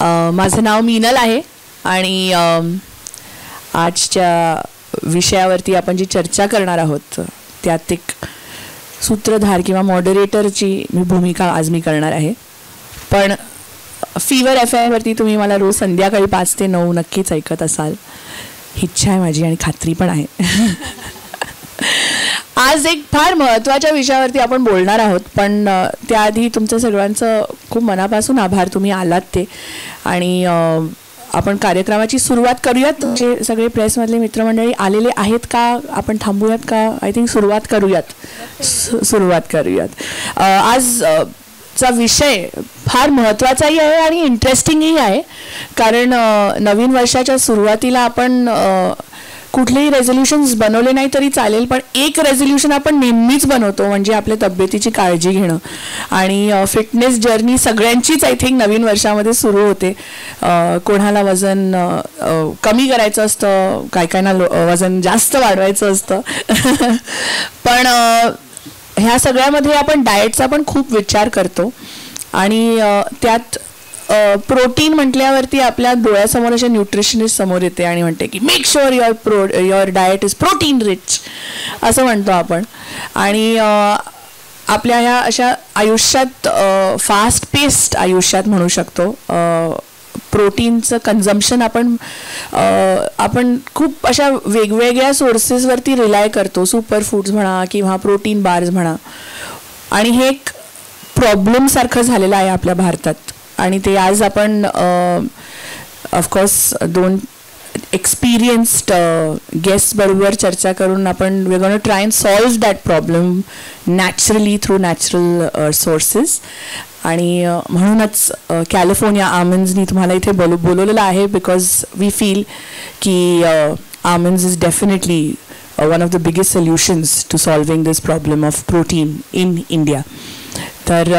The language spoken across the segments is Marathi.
माझं नाव मीनल आहे आणि आजच्या विषयावरती आपण जी चर्चा करणार आहोत त्यात एक सूत्रधार किंवा मॉडरेटरची भूमिका आज मी करणार आहे. पण फीवर FM वरती तुम्ही मला रोज संध्याकाळी 5 ते 9 नक्कीच ऐकत असाल, इच्छा आहे माझी आणि खात्री पण आहे. आज एक फार महत्त्वाच्या विषयावरती आपण बोलणार आहोत, पण त्याआधी तुमचं सगळ्यांचं खूप मनापासून आभार, तुम्ही आलात ते. आणि आपण कार्यक्रमाची सुरुवात करूयात. जे सगळे प्रेसमधले मित्रमंडळी आलेले आहेत का, आपण थांबूयात का? आय थिंक सुरुवात करूयात. आजचा विषय फार महत्त्वाचाही आहे आणि इंटरेस्टिंगही आहे, कारण नवीन वर्षाच्या सुरुवातीला आपण कुठलेही रेझोल्युशन्स बनवले नाही तरी चालेल, पण एक रेझोल्युशन आपण नेहमीच बनवतो, म्हणजे आपल्या तब्येतीची काळजी घेणं. आणि फिटनेस जर्नी सगळ्यांचीच आय थिंक नवीन वर्षामध्ये सुरू होते. कोणाला वजन कमी करायचं असतं, कायकायना वजन जास्त वाढवायचं असतं. पण ह्या सगळ्यामध्ये आपण डाएटचा पण खूप विचार करतो आणि त्यात प्रोटीन म्हटल्यावरती आपल्या डोळ्यासमोर अशा न्यूट्रिशनिस्ट समोर येते आणि म्हणते की make sure your diet is protein rich असं म्हणतो आपण. आणि आपल्या ह्या अशा आयुष्यात फास्ट पेस्ड आयुष्यात म्हणू शकतो प्रोटीनचं कन्झम्पशन आपण खूप अशा वेगवेगळ्या सोर्सेसवरती रिलाय करतो, सुपर फूड्स म्हणा किंवा प्रोटीन बार्स म्हणा. आणि हे एक प्रॉब्लेमसारखं झालेलं आहे आपल्या भारतात. आणि ते आज आपण ऑफकोर्स 2 एक्सपिरियन्स्ड गेस्ट बरोबर चर्चा करून आपण we gonna try and solve that problem naturally through natural sources. आणि म्हणूनच कॅलिफोर्निया आमंड्सनी तुम्हाला इथे बोलवलेलं आहे, बिकॉज वी फील की almonds is definitely one of the biggest solutions to solving this problem of protein in India. तर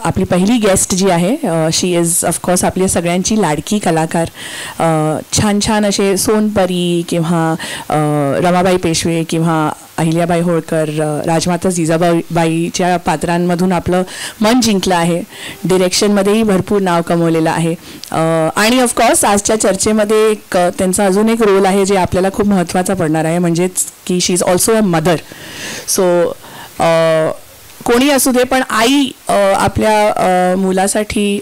आपली पहिली गेस्ट जी आहे शी इज ऑफकोर्स आपल्या सगळ्यांची लाडकी कलाकार. छान छान असे सोनपरी किंवा रमाबाई पेशवे किंवा अहिल्याबाई होळकर, राजमाता जिजाबाईच्या पात्रांमधून आपलं मन जिंकलं आहे. डिरेक्शनमध्येही भरपूर नाव कमवलेलं आहे. आणि ऑफकोर्स आजच्या चर्चेमध्ये एक त्यांचा अजून एक रोल आहे जे आपल्याला खूप महत्त्वाचा पडणार आहे, म्हणजेच की she is also a mother. So कोणी असू दे, पण आई आपल्या मुलासाठी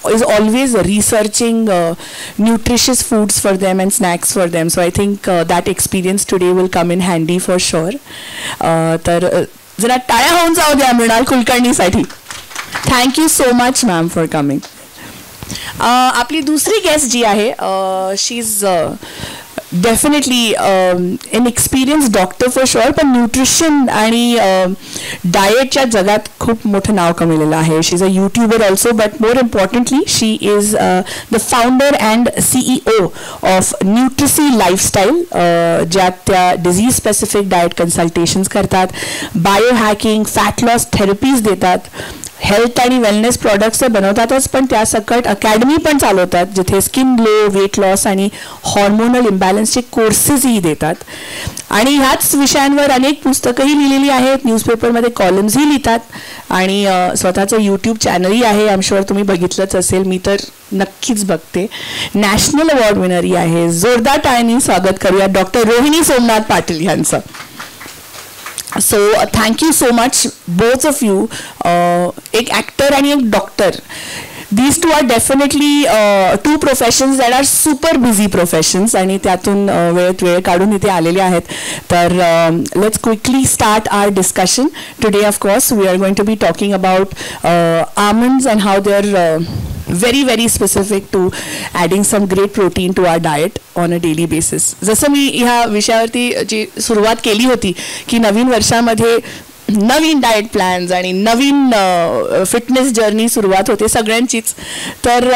is always researching nutritious foods for them and snacks for them. So I think that experience today will come in handy for sure. तर जरा टाळ्या होऊन जाऊ द्या मृणाल कुलकर्णीसाठी. Thank you so much ma'am for coming. आपली दुसरी गेस्ट जी आहे she is definitely an experience doctor for sure, पण न्यूट्रिशन आणि डाएटच्या जगात खूप मोठं नाव कमवलेलं आहे. She is a YouTuber also, but more importantly she is the founder and CEO of Nutricy Lifestyle, ज्यात त्या डिझीज स्पेसिफिक डाएट कन्सल्टेशन्स करतात, bio hacking, fat loss therapies देतात, हेल्थ आणि वेलनेस प्रॉडक्ट्स बनवतातच, पण त्यासकट अकॅडमी पण चालवतात जिथे स्किन ग्लो, वेट लॉस आणि हॉर्मोनल इम्बॅलन्सचे कोर्सेसही देतात. आणि ह्याच विषयांवर अनेक पुस्तकंही लिहिलेली आहेत, न्यूजपेपरमध्ये कॉलम्सही लिहितात आणि स्वतःचं यूट्यूब चॅनलही आहे. आय एम शुअर तुम्ही बघितलंच असेल, मी तर नक्कीच बघते. नॅशनल अवॉर्ड विनरही आहे. जोरदार टाळ्यांनी स्वागत करूया डॉक्टर रोहिणी सोमनाथ पाटील यांचं. So thank you so much both of you. एक ॲक्टर आणि एक doctor, these two are definitely two professions that are super busy professions, आणि त्यातून वेळ काढून इथे आलेले आहेत. तर let's quickly start our discussion today. Of course we are going to be talking about almonds and how they're very very specific to adding some great protein to our diet on a daily basis. जसं मी ह्या विषयावरती जी सुरुवात केली होती की नवीन वर्षामध्ये नवीन डाएट प्लॅन्स आणि नवीन फिटनेस जर्नी सुरुवात होते सगळ्यांचीच. तर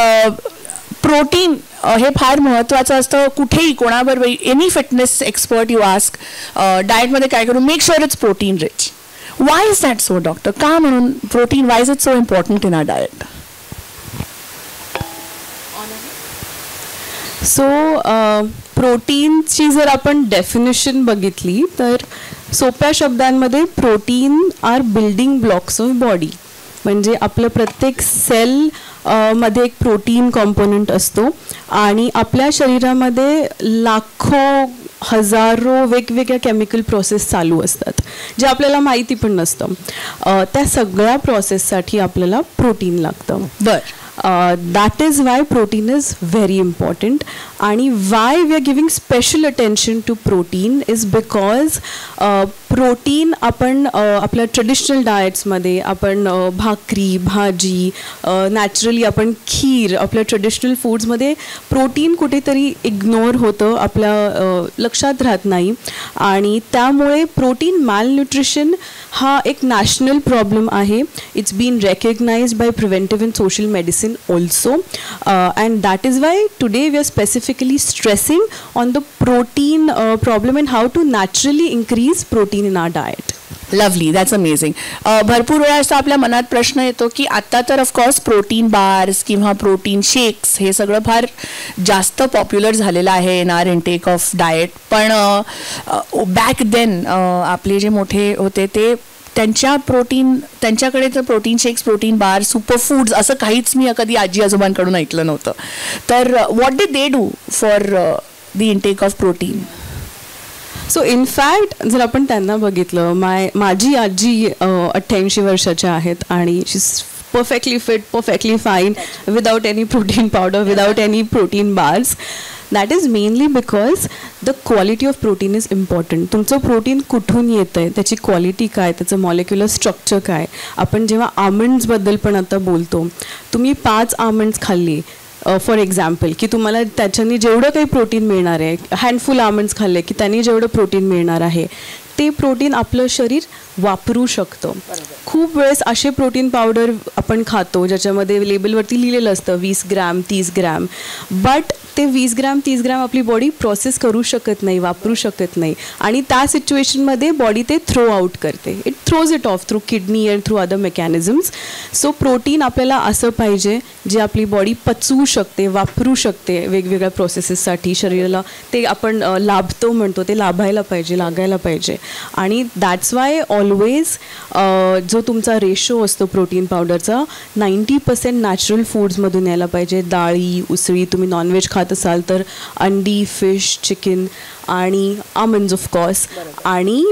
प्रोटीन हे फार महत्त्वाचं असतं. कुठेही कोणाबरोबर any fitness expert you ask डाएटमध्ये काय करू, make sure it's protein rich. Why is that so doctor? का म्हणून protein, why is it so important in our diet? So प्रोटीनची जर आपण डेफिनेशन बघितली तर सोप्या शब्दांमध्ये protein are building blocks of body. म्हणजे आपलं प्रत्येक सेल मध्ये एक प्रोटीन कॉम्पोनंट असतो आणि आपल्या शरीरामध्ये लाखो हजारो वेगवेगळ्या केमिकल प्रोसेस चालू असतात जे आपल्याला माहिती पण नसतं. त्या सगळ्या प्रोसेससाठी आपल्याला प्रोटीन लागतं. That is why protein is very important. आणि why we are giving special attention to protein is because protein आपण आपल्या ट्रेडिशनल डाएट्समध्ये आपण भाकरी भाजी नॅचरली आपण खीर आपल्या ट्रेडिशनल फूड्समध्ये प्रोटीन कुठेतरी इग्नोर होतं, आपल्या लक्षात राहत नाही आणि त्यामुळे प्रोटीन मॅलन्यूट्रिशन हा एक नॅशनल प्रॉब्लेम आहे. It's been recognised by preventive and social medicine also and that is why today we are specifically stressing on the protein problem and how to naturally increase protein in our diet. Lovely, that's amazing. भरपूर वेळा असं आपल्या मनात प्रश्न येतो की आता तर ऑफकोर्स प्रोटीन बार्स किंवा प्रोटीन शेक्स हे सगळं फार जास्त पॉप्युलर झालेलं आहे in our intake of diet. पण बॅक देन आपले जे मोठे होते ते त्यांच्याकडे तर protein shakes protein bar super foods असं काहीच मी कधी आजी आजोबांकडून ऐकलं नव्हतं. तर what did they do for the intake of protein? So in fact जर आपण त्यांना बघितलं, माझी आजी 88 वर्षाच्या आहेत आणि she is perfectly fit, perfectly fine, without any protein powder, without any protein bars. That is mainly because the quality of protein is important. तुमचं प्रोटीन कुठून येतं आहे, त्याची क्वालिटी काय, त्याचं मॉलिक्युलर स्ट्रक्चर काय. आपण जेव्हा आमंड्सबद्दल पण आता बोलतो, तुम्ही 5 आमंड्स खाल्ली फॉर एक्झाम्पल की तुम्हाला त्याच्यानी जेवढं काही प्रोटीन मिळणार आहे, हँडफुल आमंड्स खाल्ले की त्यांनी जेवढं प्रोटीन मिळणार आहे ते प्रोटीन आपलं शरीर वापरू शकतं. खूप वेळेस असे प्रोटीन पावडर आपण खातो ज्याच्यामध्ये लेबलवरती लिहिलेलं असतं 20 ग्रॅम 30 ग्रॅम, बट ते 20 ग्रॅम 30 ग्रॅम आपली बॉडी प्रोसेस करू शकत नाही, वापरू शकत नाही आणि त्या सिच्युएशनमध्ये बॉडी ते थ्रो आउट करते. It throws it of through kidney and through other mechanisms. So protein आपल्याला असं पाहिजे जे आपली बॉडी पचवू शकते, वापरू शकते वेगवेगळ्या प्रोसेसेससाठी. शरीराला ते आपण लाभतो म्हणतो ते लागायला पाहिजे आणि दॅट्स वाय ऑलवेज जो तुमचा रेशो असतो प्रोटीन पावडरचा 90% नॅचरल फूड्समधून यायला पाहिजे. डाळी, उसळी, तुम्ही नॉनव्हेज खात असाल तर अंडी, फिश, चिकन आणि आमंड्स ऑफकोर्स. आणि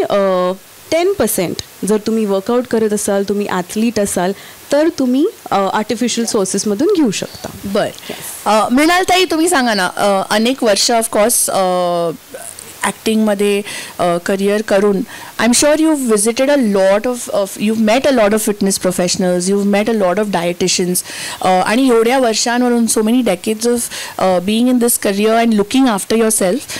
10% जर तुम्ही वर्कआउट करत असाल, तुम्ही ॲथलीट असाल तर तुम्ही आर्टिफिशियल सोर्सेसमधून घेऊ शकता. बरं, मृणालताई तुम्ही सांगा ना, अनेक वर्ष ऑफकोर्स ॲक्टिंगमध्ये करिअर करून I am sure you visited a lot of you met a lot of fitness professionals, you met a lot of dietitians आणि एवढ्या वर्षांवरून so many decades of being in this career and looking after yourself,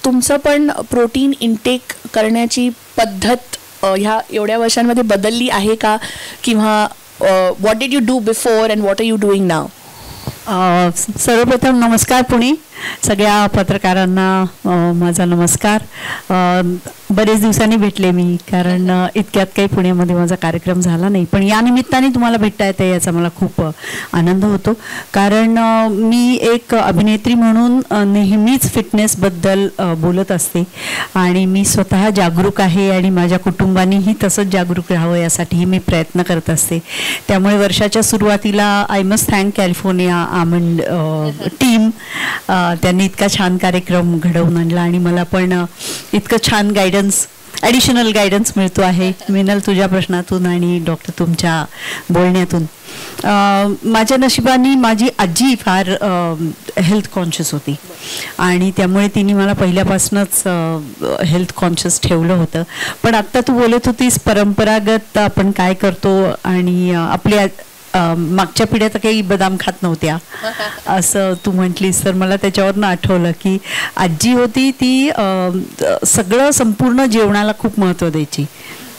तुमचं पण प्रोटीन इनटेक करण्याची पद्धत ह्या एवढ्या वर्षांमध्ये बदलली आहे का, किंवा what did you do before and what are you doing now? सर्वप्रथम नमस्कार पुणे, सगळ्या पत्रकारांना माझा नमस्कार. बरेच दिवसांनी भेटले मी, कारण इतक्यात काही पुण्यामध्ये माझा कार्यक्रम झाला नाही, पण या निमित्ताने तुम्हाला भेटता येते याचा मला खूप आनंद होतो. कारण मी एक अभिनेत्री म्हणून नेहमीच फिटनेसबद्दल बोलत असते आणि मी स्वतः जागरूक आहे आणि माझ्या कुटुंबानीही तसंच जागरूक राहावं यासाठी मी प्रयत्न करत असते. त्यामुळे वर्षाच्या सुरुवातीला I must thank California almond team, त्यांनी इतका छान कार्यक्रम घडवून आणला आणि मला पण इतकं छान ॲडिशनल गायडन्स मिळतो आहे. मिनल, तुझ्या प्रश्नातून आणि डॉक्टर तुमच्या बोलण्यातून. माझ्या नशिबाने माझी आजी फार हेल्थ कॉन्शियस होती आणि त्यामुळे तिने मला पहिल्यापासूनच हेल्थ कॉन्शियस ठेवलं होतं. पण आत्ता तू बोलत होतीस परंपरागत आपण काय करतो आणि आपल्या मागच्या पिढ्या तर काही बदाम खात नव्हत्या असं तू म्हटलीस, तर मला त्याच्यावरनं आठवलं की आजी होती ती सगळं संपूर्ण जेवणाला खूप महत्त्व द्यायची.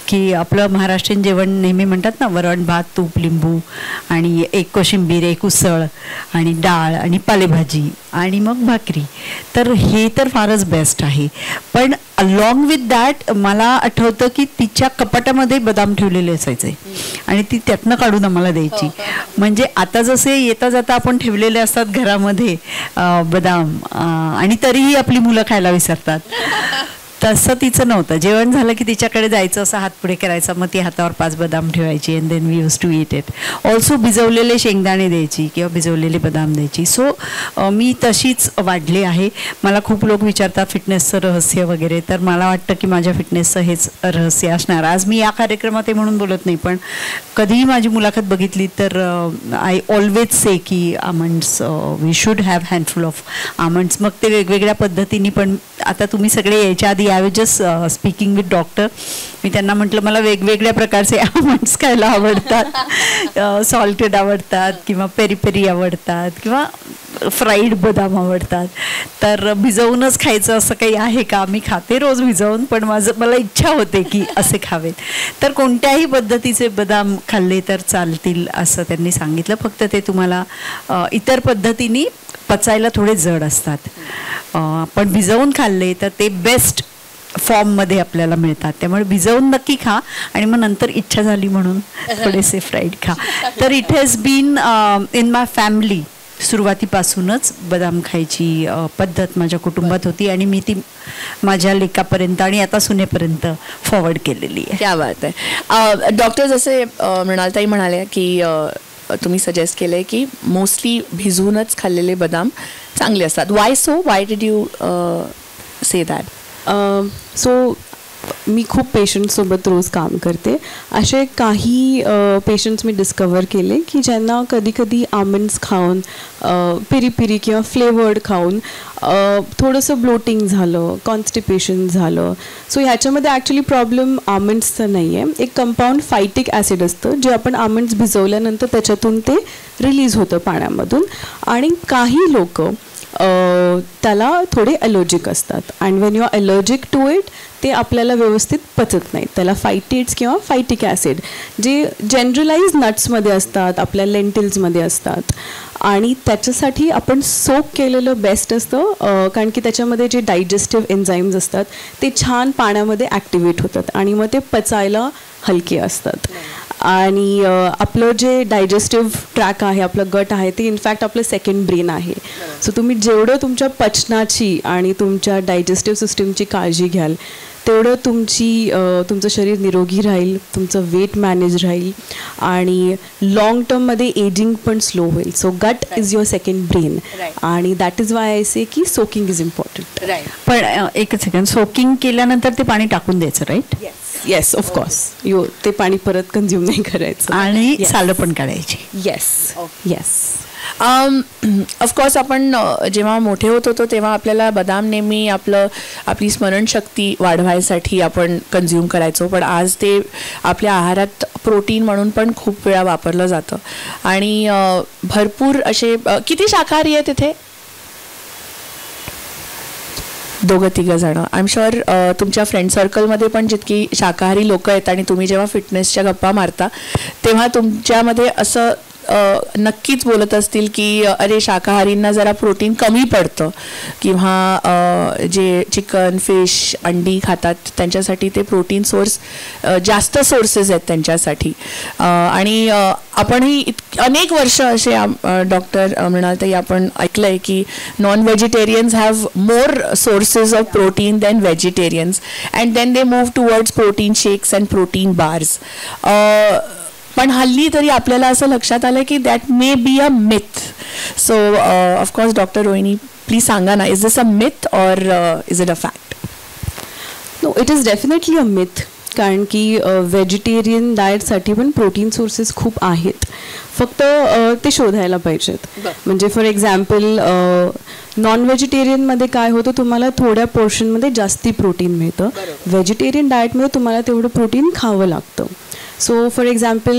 की आपलं महाराष्ट्रीयन जेवण नेहमी म्हणतात ना, वरण भात तूप लिंबू आणि एक कोशिंबीर, एक उसळ आणि डाळ आणि पालेभाजी आणि मग भाकरी, तर हे तर फारच बेस्ट आहे. पण अलॉंग विथ दॅट मला आठवतं की तिच्या कपाटामध्ये बदाम ठेवलेले असायचे आणि ती त्यातनं काढून आम्हाला द्यायची. म्हणजे आता जसे येता जाता आपण ठेवलेले असतात घरामध्ये बदाम आणि तरीही आपली मुलं खायला विसरतात. तसं तिचं नव्हतं. जेवण झालं की तिच्याकडे जायचं, असं हात पुढे करायचा, मग ती हातावर 5 बदाम ठेवायची and then we use to eat it. Also भिजवलेले शेंगदाणे द्यायची किंवा भिजवलेले बदाम द्यायची. सो मी तशीच वाढले आहे. मला खूप लोक विचारतात फिटनेसचं रहस्य वगैरे, तर मला वाटतं की माझ्या फिटनेसचं हेच रहस्य असणार. आज मी या कार्यक्रमात आहे म्हणून बोलत नाही, पण कधीही माझी मुलाखत बघितली तर आय ऑलवेज से की almonds, we should have handful of almonds. मग ते वेगवेगळ्या पद्धतीने, पण आता तुम्ही सगळे यायच्या आधी I was just speaking with doctor. मी त्यांना म्हटलं मला वेगवेगळ्या प्रकारचे आमंड्स खायला आवडतात, सॉल्टेड आवडतात किंवा पेरी पेरी आवडतात किंवा फ्राईड बदाम आवडतात. तर भिजवूनच खायचं असं काही आहे का? मी खाते रोज भिजवून, पण मला इच्छा होते की असे खावेत. तर कोणत्याही पद्धतीचे बदाम खाल्ले तर चालतील असं त्यांनी सांगितलं. फक्त ते तुम्हाला इतर पद्धतीने पचायला थोडे जड असतात. पण भिजवून खाल्ले तर ते बेस्ट फॉर्ममध्ये आपल्याला मिळतात. त्यामुळे भिजवून नक्की खा आणि मग नंतर इच्छा झाली म्हणून थोडेसे फ्राईड खा. तर it has been in my family, सुरुवातीपासूनच बदाम खायची पद्धत माझ्या कुटुंबात होती आणि मी ती माझ्या लेकापर्यंत आणि आता सुनेपर्यंत फॉरवर्ड केलेली आहे. क्या बात आहे. डॉक्टर जसे मृणालताई म्हणाले की तुम्ही सजेस्ट केले की मोस्टली भिजवूनच खाल्लेले बदाम चांगले असतात. Why so? Why did you say that? So मी खूप पेशंट्ससोबत रोज काम करते. असे काही पेशंट्स मी डिस्कवर केले की ज्यांना कधी कधी आमंड्स खाऊन, पिरी पिरी किंवा फ्लेवर्ड खाऊन थोडंसं ब्लोटिंग झालं, कॉन्स्टिपेशन झालं. सो ह्याच्यामध्ये ॲक्च्युली प्रॉब्लेम आमंड्सचं नाही आहे. एक कंपाऊंड फायटिक ॲसिड असतं जे आपण आमंड्स भिजवल्यानंतर त्याच्यातून ते रिलीज होतं पाण्यामधून. आणि काही लोक त्याला थोडे ॲलर्जिक असतात and when you are allergic to it ते आपल्याला व्यवस्थित पचत नाहीत. त्याला फायटेट्स किंवा फायटिक ॲसिड जे जनरलाइज नट्समध्ये असतात, आपल्या लेंटिल्समध्ये असतात आणि त्याच्यासाठी आपण सोक केलेलं बेस्ट असतं. कारण की त्याच्यामध्ये जे डायजेस्टिव्ह एन्झाईम्स असतात ते छान पाण्यामध्ये ॲक्टिवेट होतात आणि मग ते पचायला हलके असतात. आणि आपलं जे डायजेस्टिव्ह ट्रॅक आहे, आपलं गट आहे, ते इनफॅक्ट आपलं सेकंड ब्रेन आहे. सो तुम्ही जेवढं तुमच्या पचनाची आणि तुमच्या डायजेस्टिव्ह सिस्टीमची काळजी घ्याल तेवढं तुमचं शरीर निरोगी राहील, तुमचं वेट मॅनेज राहील आणि लाँग टर्ममध्ये एजिंग पण स्लो होईल. सो गट इज युअर सेकंड ब्रेन आणि दॅट इज वाय आय से की सोकिंग इज इम्पॉर्टंट. पण एकच सेकंड, सोकिंग केल्यानंतर ते पाणी टाकून द्यायचं, राईट? Yes, of course. ते पाणी परत कन्झ्युम नाही करायचं आणि सालं पण काढायची. Yes yes. ऑफकोर्स आपण जेव्हा मोठे होत होतो तेव्हा आपल्याला बदाम नेहमी आपली स्मरणशक्ती वाढवायसाठी आपण कन्झ्युम करायचो, पण आज ते आपल्या आहारात प्रोटीन म्हणून पण खूप वेळा वापरलं जातं. आणि भरपूर असे किती शाकाहारी आहे तिथे? 2-3 जण. आय एम शुअर तुमच्या फ्रेंड सर्कलमध्ये पण जितकी शाकाहारी लोक आहेत आणि तुम्ही जेव्हा फिटनेसच्या गप्पा मारता तेव्हा तुमच्यामध्ये असं नक्कीच बोलत असतील की अरे शाकाहारींना जरा प्रोटीन कमी पडतं किंवा जे चिकन, फिश, अंडी खातात त्यांच्यासाठी ते प्रोटीन सोर्स जास्त सोर्सेस आहेत त्यांच्यासाठी. आणि आपणही अनेक वर्ष असे डॉक्टर मृणालताई आपण ऐकलं आहे की non vegetarians have more sources of protein than vegetarians and then they move towards protein shakes and protein bars. पण हल्ली तरी आपल्याला असं लक्षात आलं की that may be a myth. So of course doctor Rohini please सांगा ना, is this a myth or is it a fact? No, it is definitely a myth. कारण की व्हेजिटेरियन डाएटसाठी पण प्रोटीन सोर्सेस खूप आहेत, फक्त ते शोधायला पाहिजेत. म्हणजे फॉर एक्झाम्पल नॉन व्हेजिटेरियनमध्ये काय होतं, तुम्हाला थोड्या पोर्शनमध्ये जास्ती प्रोटीन मिळतं. व्हेजिटेरियन डाएटमध्ये तुम्हाला तेवढं प्रोटीन खावं लागतं. So for example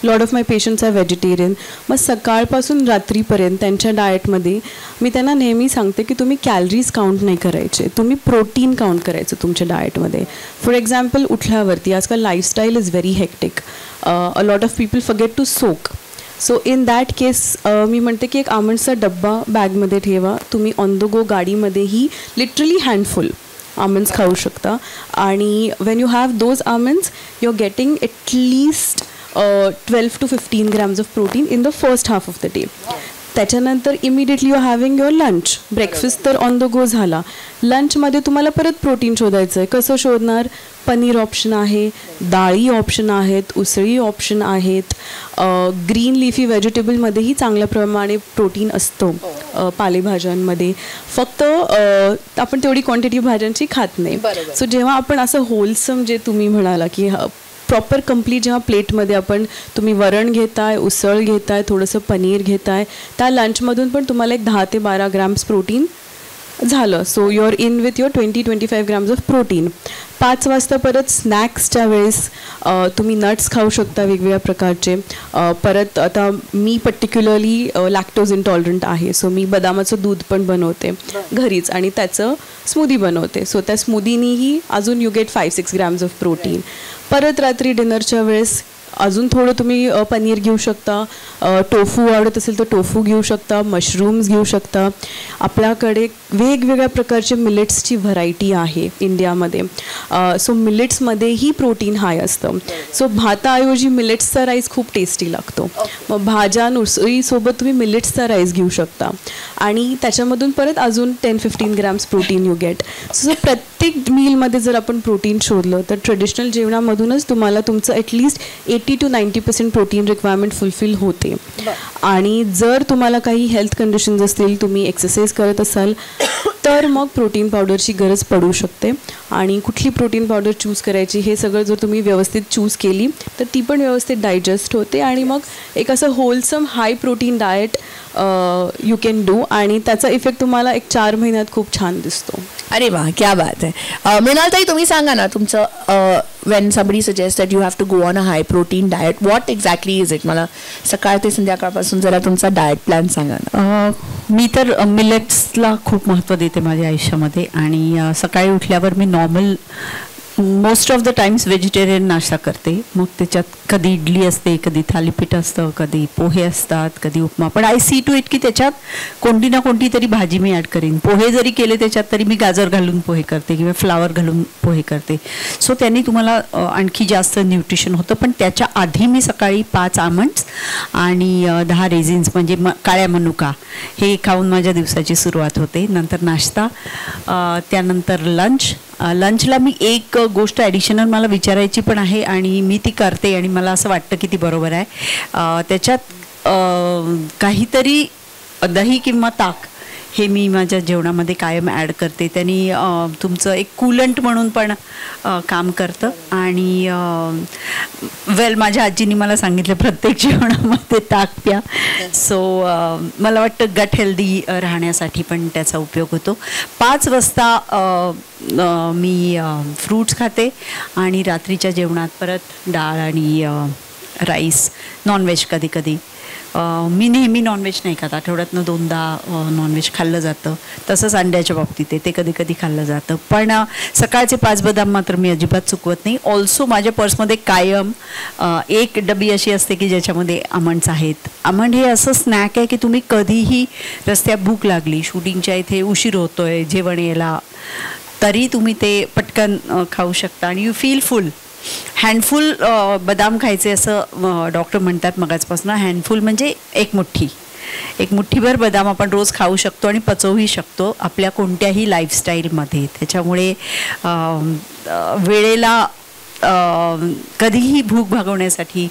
lot of my patients are vegetarian. मग सकाळपासून रात्रीपर्यंत त्यांच्या डाएटमध्ये मी त्यांना नेहमी सांगते की तुम्ही कॅलरीज काउंट नाही करायचे, तुम्ही प्रोटीन काउंट करायचं तुमच्या डाएटमध्ये. फॉर एक्झाम्पल उठल्यावरती आजकाल lifestyle is very hectic, a lot of people forget to soak. So in that case मी म्हणते की एक आमंड्सचा डब्बा बॅगमध्ये ठेवा. तुम्ही ऑन द गो गाडीमध्येही लिटरली हँडफुल almonds खाऊ शकता. आणि when you have those almonds you're getting at least 12 to 15 grams of protein in the first half of the day. त्याच्यानंतर immediately you are having your lunch. Breakfast तर ऑन द गो झाला. लंचमध्ये तुम्हाला परत प्रोटीन शोधायचं आहे. कसं शोधणार? पनीर ऑप्शन आहे, डाळी ऑप्शन आहेत, उसळी ऑप्शन आहेत, ग्रीन लिफी व्हेजिटेबलमध्येही चांगल्या प्रमाणे प्रोटीन असतं पालेभाज्यांमध्ये. फक्त आपण तेवढी क्वांटिटी भाज्यांची खात नाही. सो जेव्हा आपण असं होलसम जे तुम्ही म्हणाला की प्रॉपर कम्प्लीट जेव्हा प्लेटमध्ये तुम्ही वरण घेताय, उसळ घेताय, थोडंसं पनीर घेताय, त्या लंचमधून पण तुम्हाला एक 10 ते 12 ग्रॅम्स प्रोटीन झालं. So you are in with your 20-25 grams of protein. 5 वाजता परत स्नॅक्सच्या वेळेस तुम्ही नट्स खाऊ शकता वेगवेगळ्या प्रकारचे. परत आता मी पर्टिक्युलरली लॅक्टोज इंटॉलरंट आहे. सो मी बदामाचं दूध पण बनवते घरीच आणि त्याचं स्मूदी बनवते. सो त्या स्मूदीनीही अजून you get 5-6 grams of protein. परत रात्री डिनरच्या वेळेस अजून थोडं तुम्ही पनीर घेऊ शकता, टोफू आवडत असेल तर टोफू घेऊ शकता, मशरूम्स घेऊ शकता. आपल्याकडे वेगवेगळ्या प्रकारचे मिलेट्सची व्हरायटी आहे इंडियामध्ये. सो मिलेट्समध्येही प्रोटीन हाय असतं. सो भाताऐवजी मिलेट्सचा राईस खूप टेस्टी लागतो. मग भाज्या उसळीसोबत तुम्ही मिलेट्सचा राईस घेऊ शकता आणि त्याच्यामधून परत अजून 10-15 grams protein you get. So प्रत्येक मीलमध्ये जर आपण प्रोटीन शोधलं तर ट्रेडिशनल जेवणामधूनच तुम्हाला तुमचं at least 80 to 90% protein requirement fulfil होते. आणि जर तुम्हाला काही हेल्थ कंडिशन्स असतील, तुम्ही एक्सरसाइज करत असाल तर मग प्रोटीन पावडरची गरज पडू शकते. आणि कुठली प्रोटीन पावडर चूज करायची हे सगळं जर तुम्ही व्यवस्थित चूज केली तर ती पण व्यवस्थित डायजेस्ट होते आणि मग एक असं wholesome high protein diet you can do आणि त्याचा इफेक्ट तुम्हाला एक 4 महिन्यात खूप छान दिसतो. अरे वा, क्या बात आहे. मृणालताई, तुम्ही सांगा ना तुमचं when somebody suggests that you have to go on a high protein diet, what exactly is it? मला सकाळ ते संध्याकाळपासून जरा तुमचा डाएट प्लॅन सांगा ना. मी तर मिलेट्सला खूप महत्त्व देते माझ्या आयुष्यामध्ये आणि सकाळी उठल्यावर मी normal most of the times vegetarian नाश्ता करते. मग त्याच्यात कधी इडली असते, कधी थालीपीठ असतं, कधी पोहे असतात, कधी उपमा. पण आय सी टू इट की त्याच्यात कोणती ना कोणती तरी भाजी मी ॲड करीन. पोहे जरी केले त्याच्यात तरी मी गाजर घालून पोहे करते किंवा फ्लावर घालून पोहे करते. सो त्यांनी तुम्हाला आणखी जास्त न्यूट्रिशन होतं. पण त्याच्या आधी मी सकाळी 5 आमंड्स आणि 10 रेझिन्स म्हणजे काळ्या मनुका हे खाऊन माझ्या दिवसाची सुरुवात होते. नंतर नाश्ता, त्यानंतर लंचला मी एक गोष्ट ॲडिशनल मला विचारायची पण आहे आणि मी ती करते आणि मला असं वाटतं की ती बरोबर आहे. त्याच्यात काहीतरी दही किंवा ताक हे मी माझ्या जेवणामध्ये कायम ॲड करते. त्यांनी तुमचं एक कूलंट म्हणून पण काम करतं. आणि माझ्या आजीनी मला सांगितलं प्रत्येक जेवणामध्ये ताक प्या. सो मला वाटतं गट हेल्दी राहण्यासाठी पण त्याचा उपयोग होतो. 5 वाजता मी फ्रूट्स खाते आणि रात्रीच्या जेवणात परत डाळ आणि राईस. नॉनव्हेज कधी कधी मी नेहमी नॉनव्हेज नाही खात. आठवड्यातनं 2दा नॉनव्हेज खाल्लं जातं. तसंच अंड्याच्या बाबतीत आहे, ते कधी कधी खाल्लं जातं. पण सकाळचे 5 बदाम मात्र मी अजिबात चुकवत नाही. ऑल्सो माझ्या पर्समध्ये कायम एक डबी अशी असते की ज्याच्यामध्ये आमंड्स आहेत. आमंड हे असं स्नॅक आहे की तुम्ही कधीही रस्त्यात भूक लागली, शूटिंगच्या इथे उशीर होतोय जेवण यायला, तरी तुम्ही ते पटकन खाऊ शकता आणि यू फील फुल. हँडफुल बदाम खायचे असं डॉक्टर म्हणतात मगाचपासून. हँडफुल म्हणजे एक मुठ्ठीभर बदाम आपण रोज खाऊ शकतो आणि पचवूही शकतो आपल्या कोणत्याही लाईफस्टाईलमध्ये. त्याच्यामुळे वेळेला कधीही भूक भागवण्यासाठी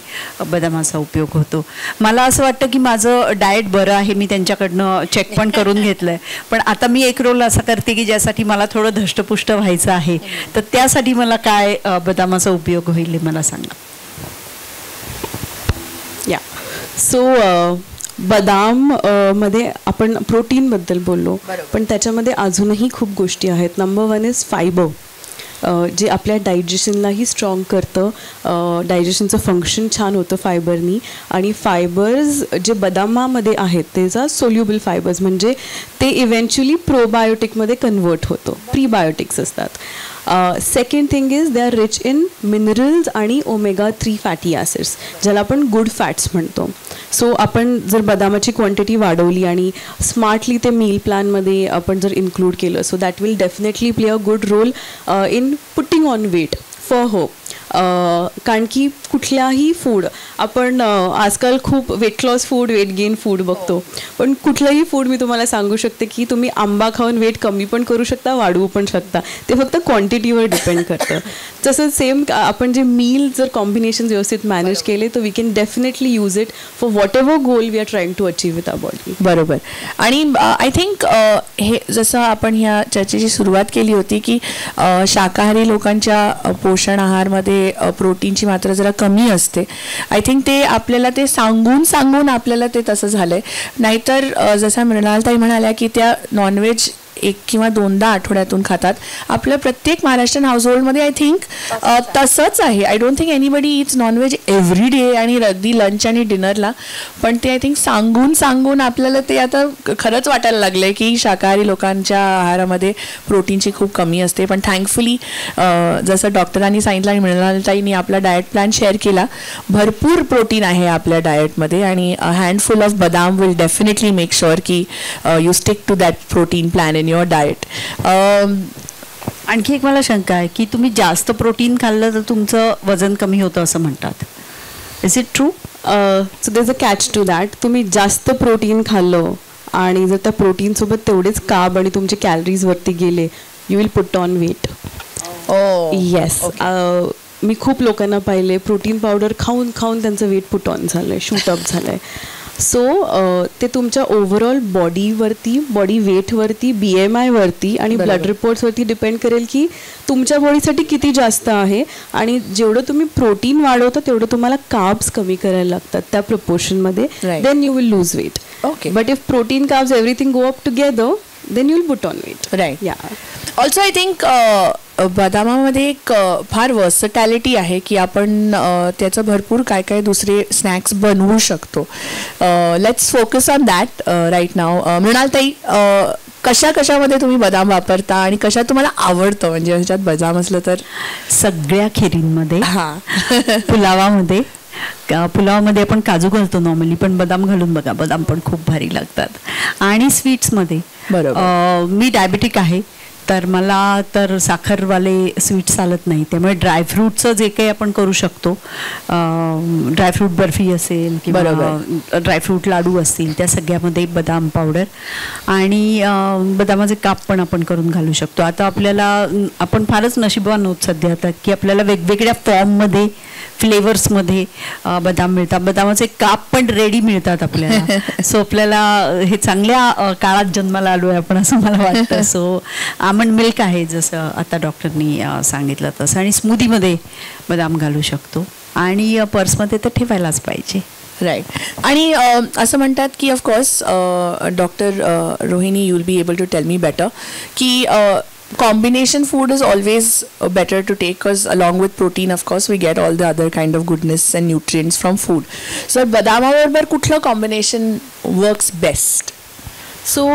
बदामाचा उपयोग होतो. मला असं वाटतं की माझं डाएट बरं आहे, मी त्यांच्याकडनं चेक पण करून घेतलं आहे. पण आता मी एक रोल असा करते की ज्यासाठी मला थोडं धष्टपुष्ट व्हायचं आहे, तर त्यासाठी मला काय बदामाचा उपयोग होईल हे मला सांगा. या सो बदाम मध्ये आपण प्रोटीनबद्दल बोललो, पण त्याच्यामध्ये अजूनही खूप गोष्टी आहेत. नंबर 1 इज फायबर, जे आपल्या डायजेशनलाही स्ट्रॉंग करतं. डायजेशनचं फंक्शन छान होतं फायबरनी. आणि फायबर्स जे बदामामध्ये आहेत त्याचा सोल्युबल फायबर्स म्हणजे ते इव्हेंच्युअली प्रोबायोटिकमध्ये कन्वर्ट होतो. प्रीबायोटिक्स असतात. Second thing is they are rich in minerals आणि ओमेगा-3 फॅटी ॲसिड्स, ज्याला आपण गुड फॅट्स म्हणतो. सो आपण जर बदामाची क्वांटिटी वाढवली आणि स्मार्टली ते मील प्लॅनमध्ये आपण जर इन्क्लूड केलं, so that will definitely play a good role in putting on weight for hope. कारण की कुठल्याही फूड आपण आजकाल खूप weight loss food, weight gain food बघतो, पण कुठलंही फूड मी तुम्हाला सांगू शकते की तुम्ही आंबा खाऊन वेट कमी पण करू शकता, वाढवू पण शकता. ते फक्त क्वांटिटीवर डिपेंड करतं. तसं सेम आपण जे मील जर कॉम्बिनेशन व्यवस्थित मॅनेज केले तर we can definitely use it for whatever goal we are trying to achieve with our body. बरोबर. आणि आय थिंक हे जसं आपण ह्या चर्चेची सुरुवात केली होती की शाकाहारी लोकांच्या पोषण आहारमध्ये प्रोटीनची मात्रा जरा कमी असते. आय थिंक ते आपल्याला ते सांगून आपल्याला ते तसं झालंय. नाहीतर जसं मृणालताई म्हणाल्या की त्या नॉनव्हेज 1 किंवा 2दा आठवड्यातून खातात. आपल्या प्रत्येक महाराष्ट्रीयन हाऊसहोल्डमध्ये आय थिंक तसंच आहे. I don't think anybody it's nonveg every day आणि अगदी लंच आणि डिनरला. पण ते आय थिंक सांगून आपल्याला ते आता खरंच वाटायला लागलं आहे की शाकाहारी लोकांच्या आहारामध्ये प्रोटीनची खूप कमी असते. पण थँकफुली जसं डॉक्टरांनी सांगितलं आणि मृणालताईंनी आपला डाएट प्लॅन शेअर केला, भरपूर प्रोटीन आहे आपल्या डाएटमध्ये आणि handful of badam will definitely make sure की you stick to that protein plan in your diet. आणखी एक मला शंका आहे की तुम्ही जास्त प्रोटीन खाल्लं तर तुमचं वजन कमी होतं असं म्हणतात. Is it true? So there is a catch to that. तुम्ही जास्त प्रोटीन खाल्लं आणि जर त्या प्रोटीनसोबत तेवढेच कार्ब आणि तुमचे कॅलरीज वरती गेले, you will put on weight. Yes. मी खूप लोकांना पाहिले प्रोटीन पावडर खाऊन त्यांचं वेट पुट ऑन झालं आहे, शूटअप झालं आहे. सो ते तुमच्या ओव्हरऑल बॉडीवरती, बॉडी वेटवरती, BMI वरती आणि ब्लड रिपोर्ट्सवरती डिपेंड करेल की तुमच्या बॉडीसाठी किती जास्त आहे. आणि जेवढं तुम्ही प्रोटीन वाढवता तेवढं तुम्हाला कार्ब्स कमी करायला लागतात त्या प्रपोर्शनमध्ये. Then you will lose weight. Okay. But if protein carbs everything go up together then you will put on weight. Right. Yeah. Also I think बदामामध्ये एक फार वर्सटॅलिटी आहे की आपण त्याचं भरपूर काय काय दुसरे स्नॅक्स बनवू शकतो. Let's focus on that right now. मृणालताई, कशामध्ये तुम्ही बदाम वापरता आणि कशा तुम्हाला आवडतं? म्हणजे ह्याच्यात बदाम असलं तर सगळ्या खिरींमध्ये, हां, पुलावामध्ये आपण काजू घालतो नॉर्मली, पण बदाम घालून बघा, बदाम पण खूप भारी लागतात. आणि स्वीट्समध्ये मी डायबेटिक आहे तर मला तर साखरवाले स्वीट चालत नाही, त्यामुळे ड्रायफ्रूटचं जे काही आपण करू शकतो, ड्रायफ्रूट बर्फी असेल किंवा ड्रायफ्रूट लाडू असतील त्या सगळ्यामध्ये बदाम पावडर आणि बदामाचे काप पण आपण करून घालू शकतो. आता आपण फारच नशीबवान आहोत सध्या आता की आपल्याला वेगवेगळ्या फॉर्ममध्ये, फ्लेवर्समध्ये बदाम मिळतात. बदामाचे काप पण रेडी मिळतात आपल्याला. सो आपल्याला हे चांगल्या काळात जन्माला आलो आहे आपण असं मला वाटतं. सो आमंड मिल्क आहे जसं आता डॉक्टरनी सांगितलं तसं, आणि स्मूदीमध्ये बदाम घालू शकतो आणि पर्समध्ये तर ठेवायलाच पाहिजे. राईट. आणि असं म्हणतात की of course doctor Rohini, you will be able to tell me better की combination food is always better to take because along with protein of course we get all the other kind of goodness and nutrients from food. So बदामाबरोबर कुठलं combination works best? सो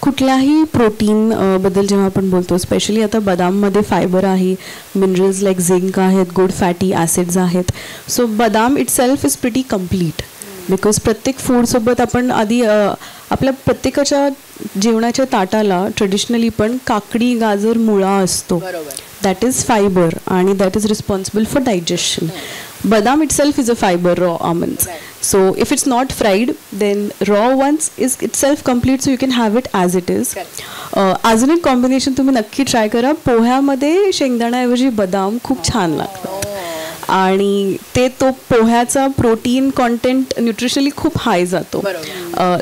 कुठल्याही प्रोटीन बद्दल जेव्हा आपण बोलतो, स्पेशली आता बदाममध्ये फायबर आहे, मिनरल्स लाईक झिंक आहेत, गुड फॅटी ॲसिड्स आहेत. सो बदाम it self is pretty complete because प्रत्येक फूडसोबत आपण आधी आपल्या प्रत्येकाच्या जेवणाच्या ताटाला ट्रेडिशनली पण काकडी, गाजर, मुळा असतो. दॅट इज फायबर आणि that is responsible for digestion. Badam itself is a fiber, raw almonds. So if it's not fried, then raw ones is itself complete, so you can have it as it is. अजून एक कॉम्बिनेशन तुम्ही नक्की ट्राय करा. पोह्यामध्ये शेंगदाण्याऐवजी बदाम खूप छान लागतात आणि तो पोह्याचा प्रोटीन कॉन्टेंट न्यूट्रिशनली खूप हाय जातो.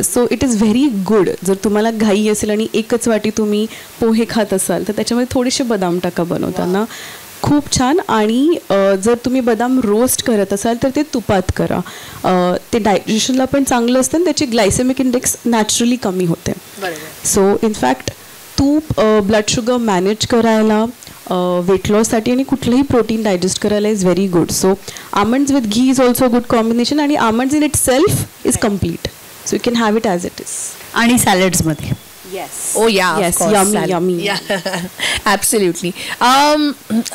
So it is very good. जर तुम्हाला घाई असेल आणि एकच वाटी तुम्ही पोहे खात असाल तर त्याच्यामध्ये थोडेसे बदाम टाका बनवताना, खूप छान. आणि जर तुम्ही बदाम रोस्ट करत असाल तर ते तुपात करा. ते डायजेशनला पण चांगलं असतं आणि त्याची ग्लायसेमिक इंडेक्स नॅचरली कमी होते. सो इनफॅक्ट तूप ब्लड शुगर मॅनेज करायला, वेट लॉससाठी आणि कुठलंही प्रोटीन डायजेस्ट करायला is very good. So almonds with ghee is also good combination आणि almonds in itself is complete, so you can have it as it is. आणि सॅलड्समध्ये Oh yeah, yes, of course. yummy. Yeah, absolutely.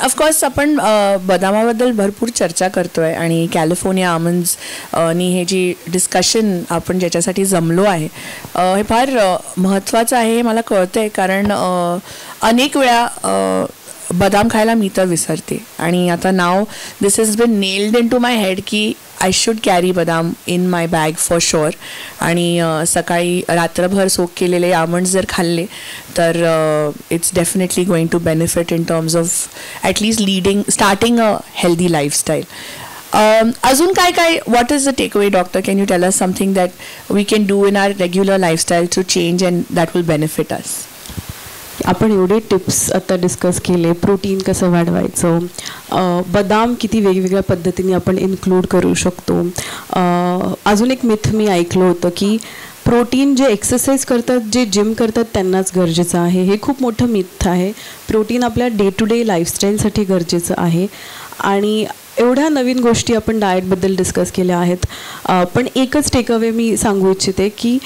Of course आपण बदामाबद्दल भरपूर चर्चा करतोय आणि कॅलिफोर्निया आमंड्स नी हे जी डिस्कशन आपण ज्याच्यासाठी जमलो आहे हे फार महत्त्वाचं आहे हे मला कळतंय. कारण अनेक वेळा बदाम खायला मी तर विसरते आणि आता now this is been nailed into my head की आय शुड कॅरी बदाम in my bag for sure. आणि सकाळी रात्रभर सोक केलेले आमंड्स जर खाल्ले तर it's definitely going to benefit in terms of at least starting a healthy lifestyle. अजून काय काय what is the take away doctor? Can you tell us something that we can do in our regular lifestyle to change and that will benefit अस? आपण एवढे टिप्स आता डिस्कस केले, प्रोटीन कसं वाढवायचं, बदाम किती वेगवेगळ्या पद्धतीने आपण इन्क्लूड करू शकतो. अजून एक मिथ मी ऐकलं होतं की प्रोटीन जे एक्सरसाइज करतात, जे जिम करतात त्यांनाच गरजेचं आहे. हे खूप मोठं मिथ आहे. प्रोटीन आपल्या डे टू डे लाईफस्टाईलसाठी गरजेचं आहे. आणि एवढ्या नवीन गोष्टी आपण डाएटबद्दल डिस्कस केल्या आहेत, पण एकच टेकअवे मी सांगू इच्छिते की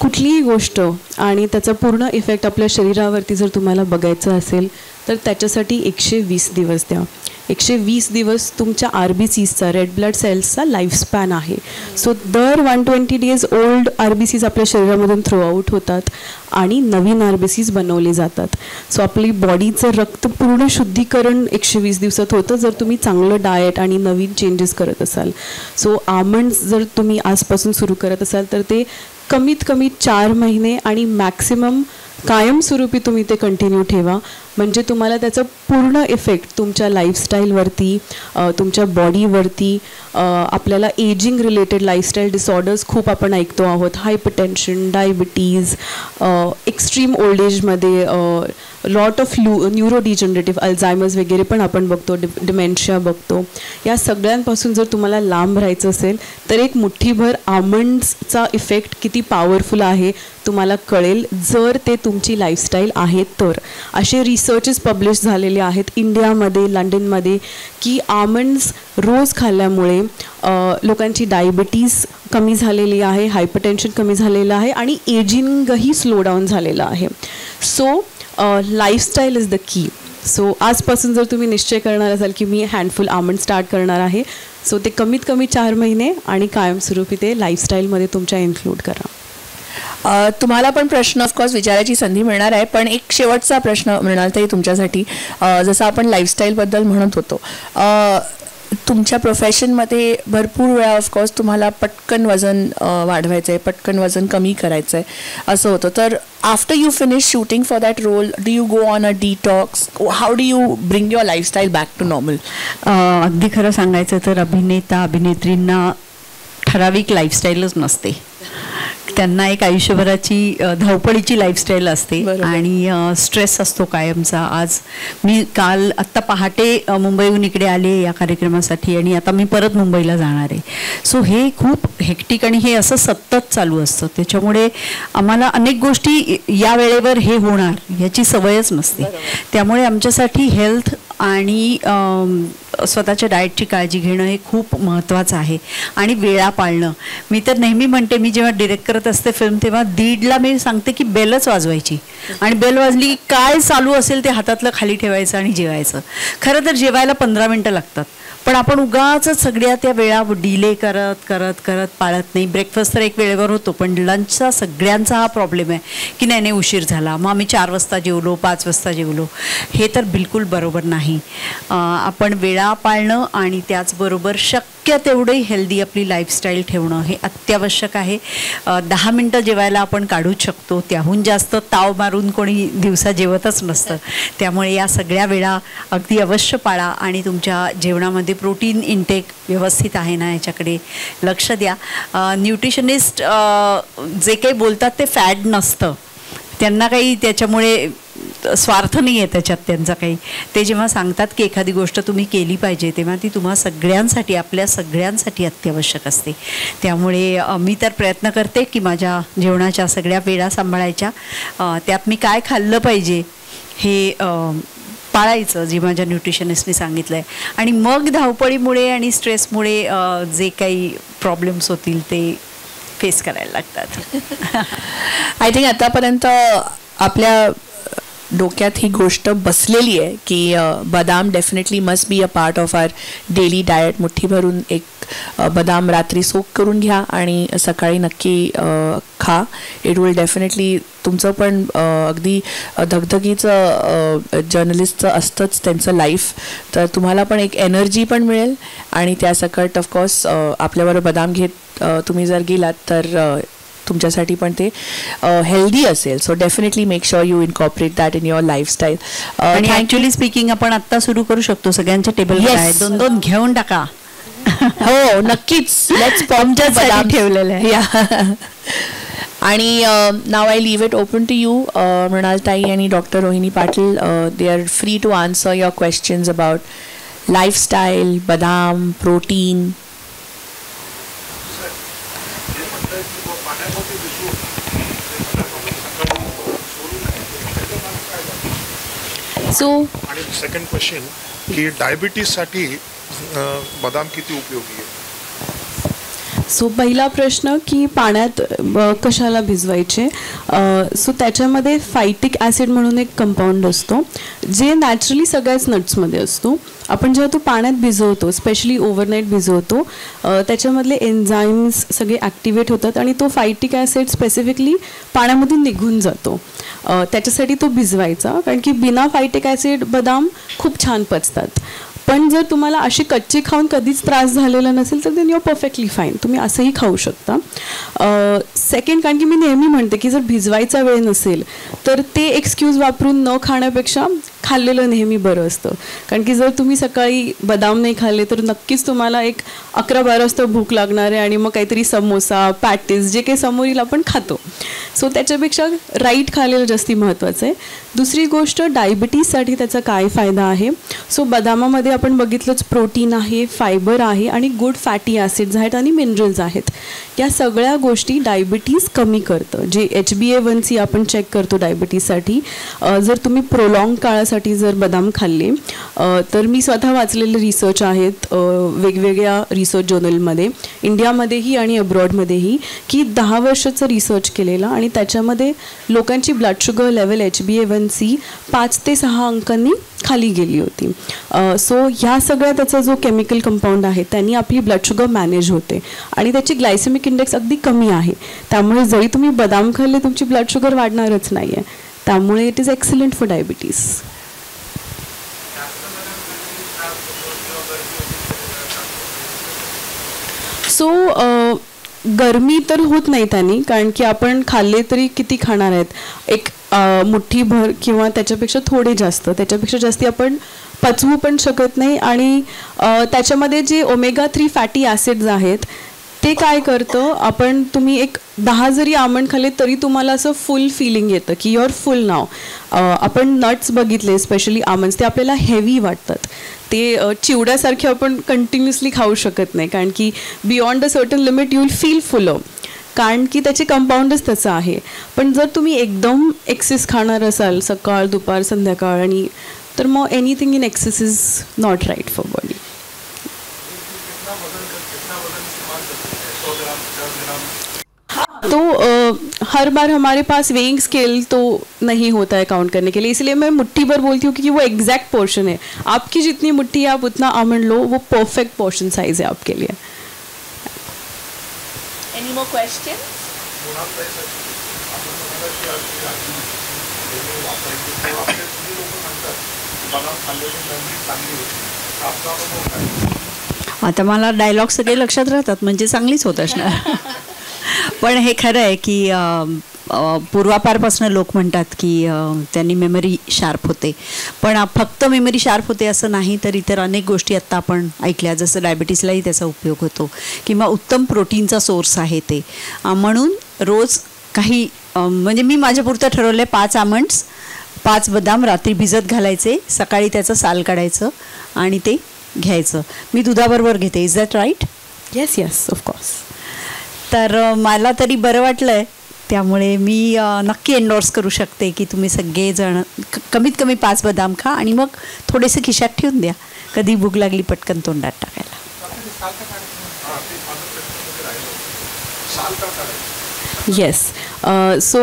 कुठलीही गोष्ट आणि त्याचा पूर्ण इफेक्ट आपल्या शरीरावरती जर तुम्हाला बघायचं असेल तर त्याच्यासाठी 120 दिवस द्या. 120 दिवस तुमच्या RBCsचा, रेड ब्लड सेल्सचा लाईफस्पॅन आहे. सो दर 120 डेज ओल्ड RBCs आपल्या शरीरामधून थ्रो आउट होतात आणि नवीन RBCs बनवले जातात. सो आपली बॉडीचं रक्त पूर्ण शुद्धीकरण 120 दिवसात होतं जर तुम्ही चांगलं डाएट आणि नवीन चेंजेस करत असाल. सो आमंड्स जर तुम्ही आजपासून सुरू करत असाल तर ते कमीत कमी 4 महिने आणि मॅक्सिमम कायमस्वरूपी तुम्ही ते कंटिन्यू ठेवा. म्हणजे तुम्हाला त्याचा पूर्ण इफेक्ट तुमच्या लाईफस्टाईलवरती, तुमच्या बॉडीवरती, आपल्याला एजिंग रिलेटेड लाईफस्टाईल डिसऑर्डर्स खूप आपण ऐकतो आहोत, हायपरटेन्शन, डायबिटीज, एक्स्ट्रीम ओल्ड एजमध्ये लॉट ऑफ न्यूरोडिजनरेटिव्ह अल्झायमर्स वगैरे पण आपण बघतो, डिमेन्शिया बघतो. या सगळ्यांपासून जर तुम्हाला लांब राहायचं असेल तर एक मुठ्ठीभर आमंड्सचा इफेक्ट किती पॉवरफुल आहे तुम्हाला कळेल जर ते तुमची लाईफस्टाईल आहे तर. असे रिसर्चेस पब्लिश झालेले आहेत इंडियामध्ये, लंडनमध्ये की आमंड्स रोज खाल्ल्यामुळे लोकांची डायबिटीज कमी झालेली आहे, हायपरटेन्शन कमी झालेलं आहे आणि एजिंगही स्लो डाऊन झालेलं आहे. So lifestyle is the key. So आजपासून जर तुम्ही निश्चय करणार असाल की मी हँडफुल आमंड स्टार्ट करणार आहे, सो ते कमीत कमी 4 महिने आणि कायमस्वरूपी ते लाईफस्टाईलमध्ये तुमच्या इन्क्लूड करा. तुम्हाला पण प्रश्न ऑफकोर्स विचारायची संधी मिळणार आहे, पण एक शेवटचा प्रश्न मिळणार तरी तुमच्यासाठी. जसं आपण लाईफस्टाईलबद्दल म्हणत होतो, तुमच्या प्रोफेशनमध्ये भरपूर वेळा ऑफकोर्स तुम्हाला पटकन वजन वाढवायचं आहे, पटकन वजन कमी करायचं आहे असं होतं. तर after you finish shooting for that role do you go on a detox? How do you bring your lifestyle back to normal? अगदी खरं सांगायचं तर अभिनेता अभिनेत्रींना ठराविक लाईफस्टाईलच नसते. त्यांना एक आयुष्यभराची धावपळीची लाईफस्टाईल असते आणि स्ट्रेस असतो कायमचा. आज मी आत्ता पहाटे मुंबईहून इकडे आले या कार्यक्रमासाठी आणि आता मी परत मुंबईला जाणार आहे. सो हे खूप हेक्टिक आणि हे असं सतत चालू असतं. त्याच्यामुळे आम्हाला अनेक गोष्टी या वेळेवर हे होणार याची सवयच नसते. त्यामुळे आमच्यासाठी हेल्थ आणि स्वतःच्या डाएटची काळजी घेणं हे खूप महत्त्वाचं आहे आणि वेळा पाळणं. मी तर नेहमी म्हणते, मी जेव्हा डिरेक्ट करत असते फिल्म तेव्हा 1:30ला मी सांगते की बेलच वाजवायची आणि बेल वाजली की काय चालू असेल ते हातातलं खाली ठेवायचं आणि जेवायचं. खरं तर जेवायला 15 मिनटं लागतात, पण आपण उगाच सगळ्या त्या वेळा डिले करत करत करत पाळत नाही. ब्रेकफास्ट तर एक वेळेवर होतो, पण लंचचा सगळ्यांचा हा प्रॉब्लेम आहे की नाही उशीर झाला, मग आम्ही 4 वाजता जेवलो, 5 वाजता जेवलो. हे तर बिलकुल बरोबर नाही. आपण वेळा पाळणं आणि त्याचबरोबर शक्य तेवढी हेल्दी आपली लाईफस्टाईल ठेवणं हे अत्यावश्यक आहे. 10 मिनटं जेवायला आपण काढूच शकतो, त्याहून जास्त ताव मारून कोणी दिवसा जेवतच नसतं. त्यामुळे या सगळ्या वेळा अगदी अवश्य पाळा आणि तुमच्या जेवणामध्ये प्रोटीन इनटेक व्यवस्थित आहे ना याच्याकडे लक्ष द्या. न्यूट्रिशनिस्ट जे काही बोलतात ते फॅड नसतं, त्यांना काही त्याच्यामुळे स्वार्थ नाही आहे त्याच्यात त्यांचा काही. ते जेव्हा सांगतात की एखादी गोष्ट तुम्ही केली पाहिजे तेव्हा ती तुम्हा सगळ्यांसाठी, आपल्या सगळ्यांसाठी अत्यावश्यक असते. त्यामुळे मी तर प्रयत्न करते की माझ्या जेवणाच्या सगळ्या वेळा सांभाळायच्या, त्यात मी काय खाल्लं पाहिजे हे पाळायचं जे माझ्या न्यूट्रिशनिस्टने सांगितलं आहे. आणि मग धावपळीमुळे आणि स्ट्रेसमुळे जे काही प्रॉब्लेम्स होतील ते फेस करायला लागतात. आय थिंक आतापर्यंत आपल्या डोक्यात ही गोष्ट बसलेली आहे की badam definitely must be a part of our daily diet. मुठ्ठी भरून एक बदाम रात्री सोक करून घ्या आणि सकाळी नक्की खा. इट विल डेफिनेटली तुमचं पण अगदी धगधगीचं जर्नलिस्टचं असतंच त्यांचं लाईफ, तर तुम्हाला पण एक एनर्जी पण मिळेल आणि त्यासकट ऑफकोर्स आपल्याबरोबर बदाम घेत तुम्ही जर गेलात तर तुमच्यासाठी पण ते हेल्दी असेल. So definitely make sure you incorporate that in your lifestyle. आणि ॲक्च्युली स्पीकिंग आपण आत्ता सुरू करू शकतो. सगळ्यांच्या टेबलवर आहे, 2-2 घेऊन टाका. हो नक्कीच. लेट्स बदाम ठेवलेले आहे. आणि now I leave it open to you. मृणालताई आणि doctor Rohini Patil, they are free to answer your questions about lifestyle, बदाम, प्रोटीन. सो सेकंड क्वेश्चन की डायबिटीजसाठी बदाम किती उपयोगी आहे? सो पहिला प्रश्न की पाण्यात कशाला भिजवायचे. सो त्याच्यामध्ये फायटिक ॲसिड म्हणून एक कंपाऊंड असतो जे नॅचरली सगळ्याच नट्समध्ये असतो. आपण जेव्हा तो पाण्यात भिजवतो, स्पेशली ओव्हरनाईट भिजवतो, त्याच्यामधले एन्झाईम्स सगळे ॲक्टिवेट होतात आणि तो फायटिक ॲसिड स्पेसिफिकली पाण्यामधून निघून जातो. त्याच्यासाठी तो भिजवायचा, कारण की बिना फायटिक ॲसिड बदाम खूप छान पचतात. पण जर तुम्हाला अशी कच्ची खाऊन कधीच त्रास झालेला नसेल तर then you are perfectly fine, तुम्ही असंही खाऊ शकता. सेकंड, कारण की मी नेहमी म्हणते की जर भिजवायचा वेळ नसेल तर ते एक्सक्यूज वापरून न खाण्यापेक्षा खाल्लेलं नेहमी बरं असतं. कारण की जर तुम्ही सकाळी बदाम नाही खाल्ले तर नक्कीच तुम्हाला एक 11-12 वाजता भूक लागणार आहे आणि मग काहीतरी समोसा, पॅटीस जे काही समोर येईल आपण खातो. सो त्याच्यापेक्षा राईट खाल्लेलं जास्ती महत्त्वाचं आहे. दुसरी गोष्ट, डायबिटीजसाठी त्याचा काय फायदा आहे. सो बदामामध्ये आपण बघितलंच प्रोटीन आहे, फायबर आहे आणि गुड फॅटी ॲसिड्स आहेत आणि मिनरल्स आहेत. या सगळ्या गोष्टी डायबिटीज कमी करतं. जे HbA1c आपण चेक करतो डायबिटीजसाठी, जर तुम्ही प्रोलॉंग काळासाठी जर बदाम खाल्ले तर मी स्वतः वाचलेले रिसर्च आहेत वेगवेगळ्या रिसर्च जर्नलमध्ये, इंडियामध्येही आणि अब्रॉडमध्येही, की 10 वर्षाचं रिसर्च केलेला आणि त्याच्यामध्ये लोकांची ब्लड शुगर लेवल HbA1c 5 ते 6 अंकांनी खाली गेली होती. सो ह्या सगळ्या त्याचा जो केमिकल कंपाऊंड आहे त्यांनी आपली ब्लड शुगर मॅनेज होते आणि त्याची ग्लायसेमिक इंडेक्स अगदी कमी आहे. त्यामुळे जरी तुम्ही बदाम खाल्ले तुमची ब्लड शुगर वाढणारच नाही आहे. त्यामुळे it is excellent for diabetes. So गरमी तर होत नाही त्यांनी, कारण की आपण खाल्ले तरी किती खाणार आहेत, एक मुठ्ठीभर किंवा त्याच्यापेक्षा थोडे जास्त, त्याच्यापेक्षा जास्ती आपण पचवू पण शकत नाही. आणि त्याच्यामध्ये जे ओमेगा-3 फॅटी ॲसिड्स आहेत ते काय करतं, तुम्ही एक 10 जरी आमंड खाल्ले तरी तुम्हाला असं फुल फिलिंग येतं की युअर फुल नाव. आपण नट्स बघितले, स्पेशली आमंड्स, ते आपल्याला हेवी वाटतात. ते चिवड्यासारखे आपण कंटिन्युअसली खाऊ शकत नाही, कारण की beyond a certain limit you will feel फुल, कारण की त्याचे कंपाऊंडच तसं आहे. पण जर तुम्ही एकदम एक्सेस खाणार असाल सकाळ, दुपार, संध्याकाळ, आणि तर मग anything in excess is not right for body. तो हर बार हमारे पास वेइंग स्केल तो नहीं होता है काउंट करने के लिए, इसलिए मैं मुट्ठी भर बोलती हूँ क्योंकि वो एग्जैक्ट पोर्शन है. आपकी जितनी मुट्ठी है आप उतना आमंड लो, वो परफेक्ट पोर्शन साइज है आपके लिए. Any more questions? आता मला डायलॉग सगळे लक्षात राहतात म्हणजे चांगलीच होत असणार. पण हे खरं आहे की पूर्वापारपासून लोक म्हणतात की त्यांनी मेमरी शार्प होते, पण फक्त मेमरी शार्प होते असं नाही, तर इतर अनेक गोष्टी आत्ता आपण ऐकल्या, जसं डायबिटीसलाही त्याचा उपयोग होतो किंवा उत्तम प्रोटीनचा सोर्स आहे ते. म्हणून रोज काही म्हणजे मी माझ्यापुरतं ठरवलं आहे 5 आमंड्स, 5 बदाम रात्री भिजत घालायचे, सकाळी त्याचं साल काढायचं आणि ते घ्यायचं. मी दुधाबरोबर घेते. Is that right? Yes yes of course. तर मला तरी बरं वाटलं आहे, त्यामुळे मी नक्की एन्डोर्स करू शकते की तुम्ही सगळेजण कमीत कमी 5 बदाम खा आणि मग थोडेसे खिशात ठेवून द्या, कधी भूक लागली पटकन तोंडात टाकायला. येस. सो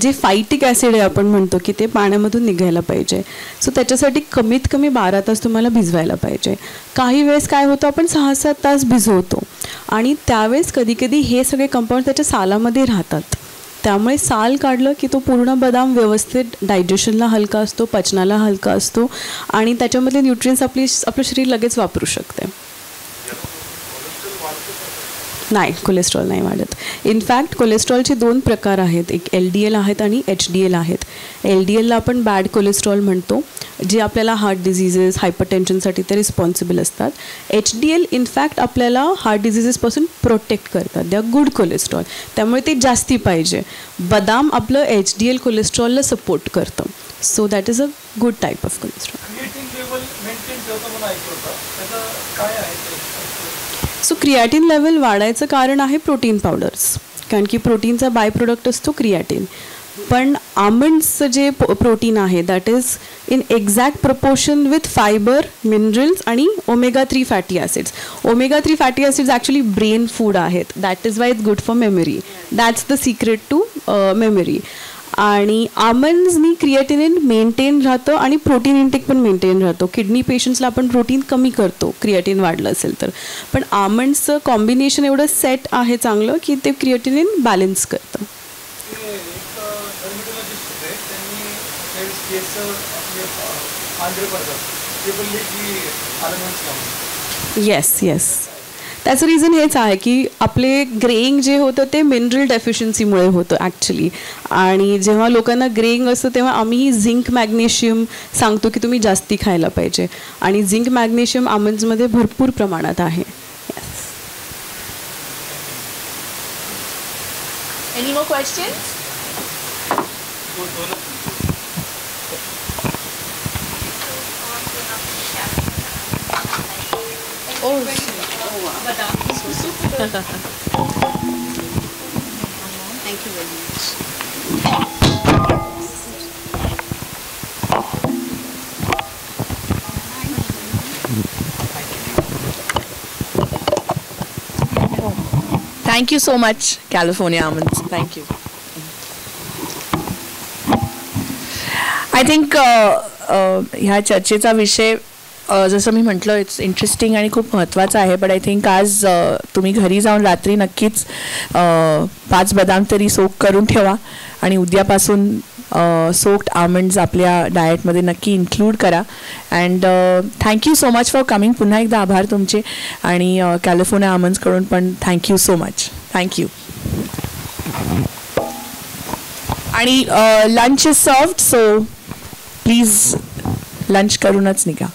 जे फायटिक ॲसिड आहे आपण म्हणतो की ते पाण्यामधून निघायला पाहिजे. सो त्याच्यासाठी कमीत कमी 12 तास तुम्हाला भिजवायला पाहिजे. काही वेळेस काय होतं, आपण 6-7 तास भिजवतो आणि त्यावेळेस कधी कधी हे सगळे कंपाऊंड त्याच्या सालामध्ये राहतात. त्यामुळे साल काढलं की तो पूर्ण बदाम व्यवस्थित डायजेशनला हलका असतो, पचनाला हलका असतो आणि त्याच्यामधले न्यूट्रियन्स आपलं शरीर लगेच वापरू शकते. नाही, कोलेस्ट्रॉल नाही वाढत. इनफॅक्ट कोलेस्ट्रॉलचे 2 प्रकार आहेत, एक LDL आहेत आणि HDL आहेत. LDLला आपण बॅड कोलेस्ट्रॉल म्हणतो, जे आपल्याला हार्ट डिझिजेस, हायपरटेन्शनसाठी ते रिस्पॉन्सिबल असतात. HDL इनफॅक्ट आपल्याला हार्ट डिझिजेसपासून प्रोटेक्ट करतात. दे आर गुड कोलेस्ट्रॉल, त्यामुळे ते जास्ती पाहिजे. बदाम आपलं HDL कोलेस्ट्रॉलला सपोर्ट करतं. So that is a good type of cholesterol. So creatine level वाढायचं कारण आहे प्रोटीन पावडर्स, कारण की प्रोटीनचा बाय प्रोडक्ट असतो क्रिएटिन. पण आमंड्सचं जे प्रोटीन आहे that is in exact proportion with fibre, minerals आणि omega-3 fatty acids. omega-3 fatty acids actually brain food आहेत. That is why it's good for memory. That's the secret to memory. आणि आमंड्सनी क्रिएटिनिन मेंटेन राहतं आणि प्रोटीन इंटेक पण मेंटेन राहतो. किडनी पेशंट्सला आपण प्रोटीन कमी करतो क्रिएटिन वाढलं असेल तर, पण आमंड्सचं कॉम्बिनेशन एवढं सेट आहे चांगलं की ते क्रिएटिनिन बॅलन्स करतं. येस येस, त्याचं रिझन हेच आहे की आपले ग्रेइंग जे होतं ते मिनरल डेफिशियन्सीमुळे होतं ॲक्च्युली. आणि जेव्हा लोकांना ग्रेइंग असतं तेव्हा आम्ही झिंक मॅग्नेशियम सांगतो की तुम्ही जास्ती खायला पाहिजे, आणि झिंक मॅग्नेशियम आमंड्समध्ये भरपूर प्रमाणात आहे. Any more questions? Thank you very much. Thank you so much, California Almonds. Thank you. I think ह्या चर्चेचा विषय जसं मी म्हटलं इट्स इंटरेस्टिंग आणि खूप महत्त्वाचं आहे. बट आय थिंक आज तुम्ही घरी जाऊन रात्री नक्कीच 5 बदाम तरी सोक करून ठेवा आणि उद्यापासून सोक्ड आमंड्स आपल्या डाएटमध्ये नक्की इन्क्लूड करा. And thank you so much for coming. पुन्हा एकदा आभार तुमचे, आणि कॅलिफोर्निया आमंड्सकडून पण थँक्यू सो मच. थँक्यू. आणि lunch is served, so please lunch करूनच निघा.